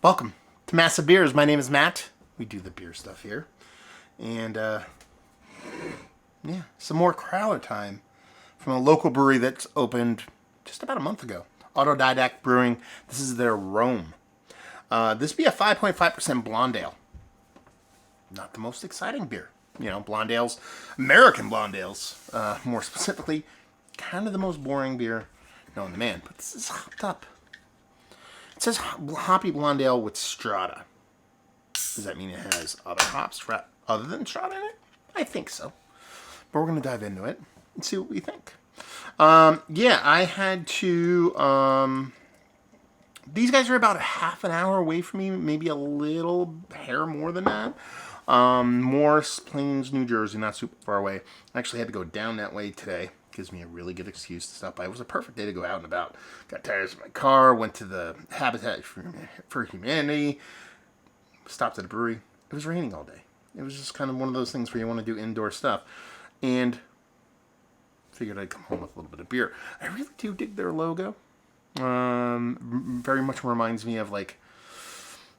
Welcome to Massive Beers. My name is Matt. We do the beer stuff here. And, some more Crowler time from a local brewery that's opened just about a month ago. Autodidact Brewing. This is their Rome. This would be a 5.5% blonde ale. Not the most exciting beer. You know, blonde ales, American blonde ales, more specifically, kind of the most boring beer known to man. But this is hopped up. It says hoppy blonde ale with Strata. Does that mean it has other hops other than Strata in it? I think so. But we're going to dive into it and see what we think. I had to... these guys are about a half an hour away from me, maybe a little hair more than that. Morris Plains, New Jersey, not super far away. I actually had to go down that way today. Gives me a really good excuse to stop by. It was a perfect day to go out and about. Got tires in my car, went to the Habitat for Humanity, stopped at a brewery. It was raining all day. It was just kind of one of those things where you want to do indoor stuff. And figured I'd come home with a little bit of beer. I really do dig their logo. Very much reminds me of like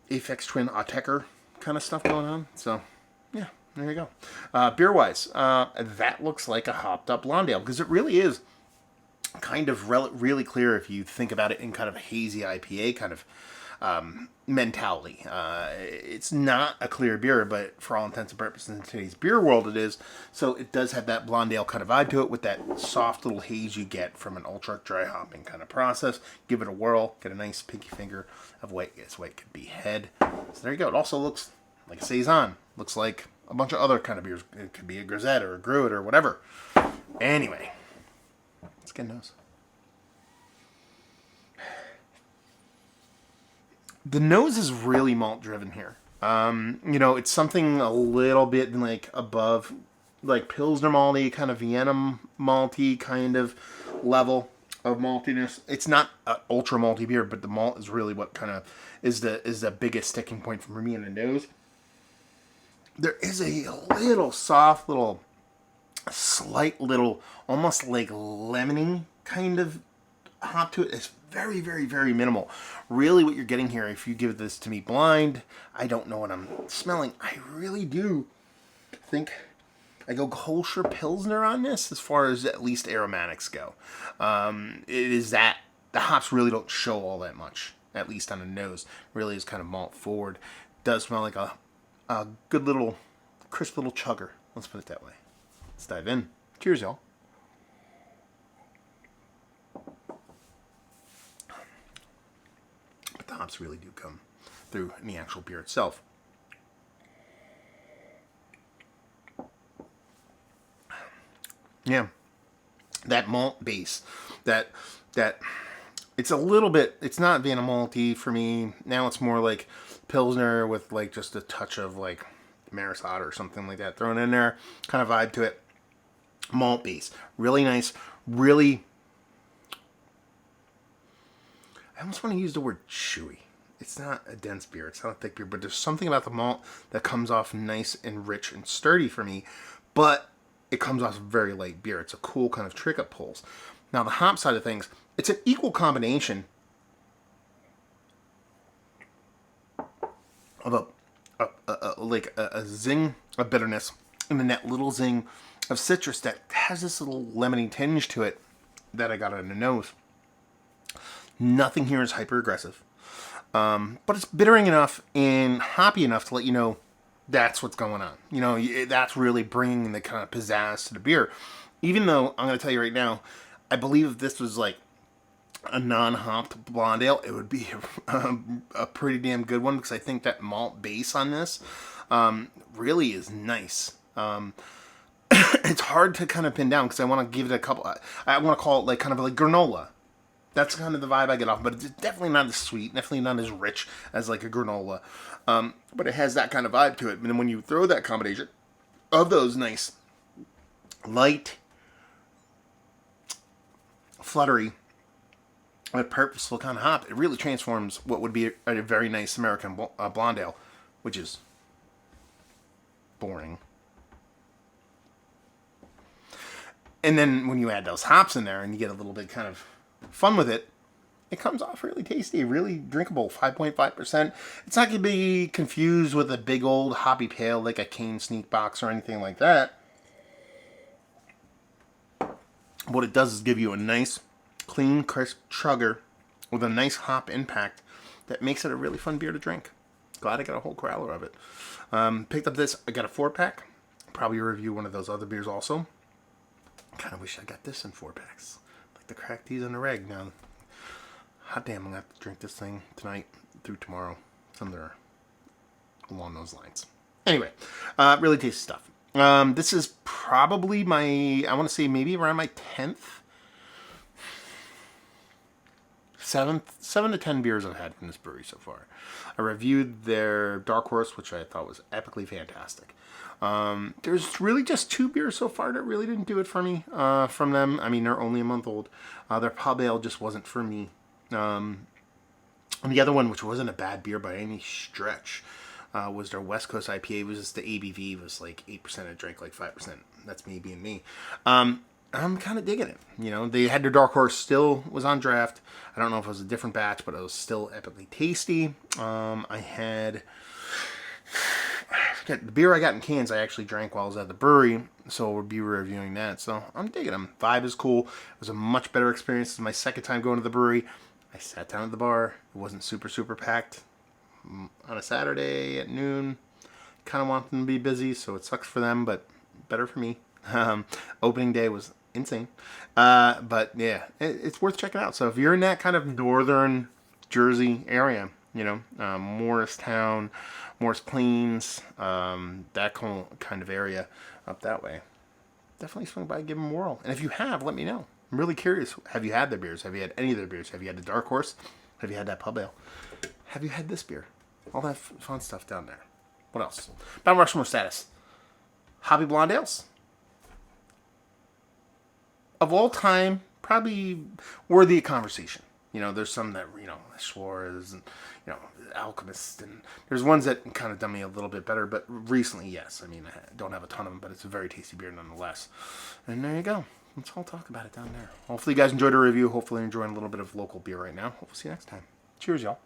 Aphex Twin Autechre kind of stuff going on. So, yeah. There you go. Beer-wise, that looks like a hopped-up blonde ale, because it really is kind of really clear if you think about it in kind of a hazy IPA kind of mentality. It's not a clear beer, but for all intents and purposes in today's beer world it is. So it does have that blonde ale kind of vibe to it with that soft little haze you get from an ultra dry hopping kind of process. Give it a whirl, get a nice pinky finger of what could be head. So there you go. It also looks like a Saison. Looks like a bunch of other kind of beers. It could be a Grisette or a Gruit or whatever. Anyway, let's get a nose. The nose is really malt driven here. It's something a little bit like above, like Pilsner malty, kind of Vienna malty kind of level of maltiness. It's not an ultra malty beer, but the malt is really what kind of is the biggest sticking point for me in the nose. There is a little soft, slight little, almost like lemony kind of hop to it. It's very, very, very minimal. Really what you're getting here, if you give this to me blind, I don't know what I'm smelling. I really do think I go Kolscher Pilsner on this as far as at least aromatics go. It is that the hops really don't show all that much, at least on the nose. Really is kind of malt forward. Does smell like a good little, crisp little chugger. Let's put it that way. Let's dive in. Cheers, y'all. But the hops really do come through in the actual beer itself. Yeah. That malt base. That it's a little bit, it's not Vienna malty for me. Now it's more like Pilsner with like just a touch of like Maris Otter or something like that thrown in there. Kind of vibe to it. Malt base. Really nice. Really, I almost want to use the word chewy. It's not a dense beer. It's not a thick beer. But there's something about the malt that comes off nice and rich and sturdy for me. But it comes off very light beer. It's a cool kind of trick up pulse. Now the hop side of things, it's an equal combination of a zing of bitterness and then that little zing of citrus that has this little lemony tinge to it that I got on the nose. Nothing here is hyper aggressive, but it's bittering enough and hoppy enough to let you know that's what's going on. You know, that's really bringing the kind of pizzazz to the beer. Even though I'm going to tell you right now, I believe if this was like a non-hopped blonde ale, it would be a pretty damn good one, because I think that malt base on this really is nice. It's hard to kind of pin down because I want to give it a couple. I want to call it like kind of like granola. That's kind of the vibe I get off, but it's definitely not as sweet, definitely not as rich as like a granola. But it has that kind of vibe to it. And then when you throw that combination of those nice, light, fluttery, but purposeful kind of hop, it really transforms what would be a very nice American blonde ale, which is boring. And then when you add those hops in there and you get a little bit kind of fun with it, it comes off really tasty, really drinkable, 5.5%. It's not going to be confused with a big old hoppy pale like a Cane Sneak Box or anything like that. What it does is give you a nice, clean, crisp chugger with a nice hop impact that makes it a really fun beer to drink. Glad I got a whole growler of it. Picked up this. I got a 4-pack. Probably review one of those other beers also. Kind of wish I got this in 4-packs. Like the crack teas and the reg. Now, hot damn, I'm going to have to drink this thing tonight through tomorrow. Somewhere along those lines. Anyway, really tasty stuff. This is probably my, I want to say maybe around my 10th, 7 to 10 beers I've had from this brewery so far. I reviewed their Dark Horse, which I thought was epically fantastic. There's really just 2 beers so far that really didn't do it for me from them. I mean, they're only a month old. Their pub ale just wasn't for me. And the other one, which wasn't a bad beer by any stretch, was their West Coast IPA. It was just the ABV was like 8%. I drank like 5%. That's me being me. I'm kind of digging it. You know, they had their Dark Horse still was on draft. I don't know if it was a different batch, but it was still epically tasty. I had, I forget, the beer I got in cans I actually drank while I was at the brewery, so we'll be reviewing that. So I'm digging them. Vibe is cool. It was a much better experience. This is my second time going to the brewery. I sat down at the bar. It wasn't super packed on a Saturday at noon. Kind of want them to be busy, so it sucks for them, but better for me. Opening day was insane. But yeah, it's worth checking out. So if you're in that kind of northern Jersey area, you know, Morristown, Morris Plains, that kind of area up that way, definitely swing by and give them a whirl. And if you have, let me know. I'm really curious. Have you had their beers? Have you had any of their beers? Have you had the Dark Horse? Have you had that pub ale? Have you had this beer? All that fun stuff down there. What else? Mount Rushmore status. Hobby Blonde Ales. Of all time, probably worthy of conversation. You know, there's some that, you know, Schwarz and, you know, Alchemist, and there's ones that kind of done me a little bit better, but recently, yes. I mean, I don't have a ton of them, but it's a very tasty beer nonetheless. And there you go. Let's all talk about it down there. Hopefully you guys enjoyed the review. Hopefully you're enjoying a little bit of local beer right now. Hopefully see you next time. Cheers, y'all.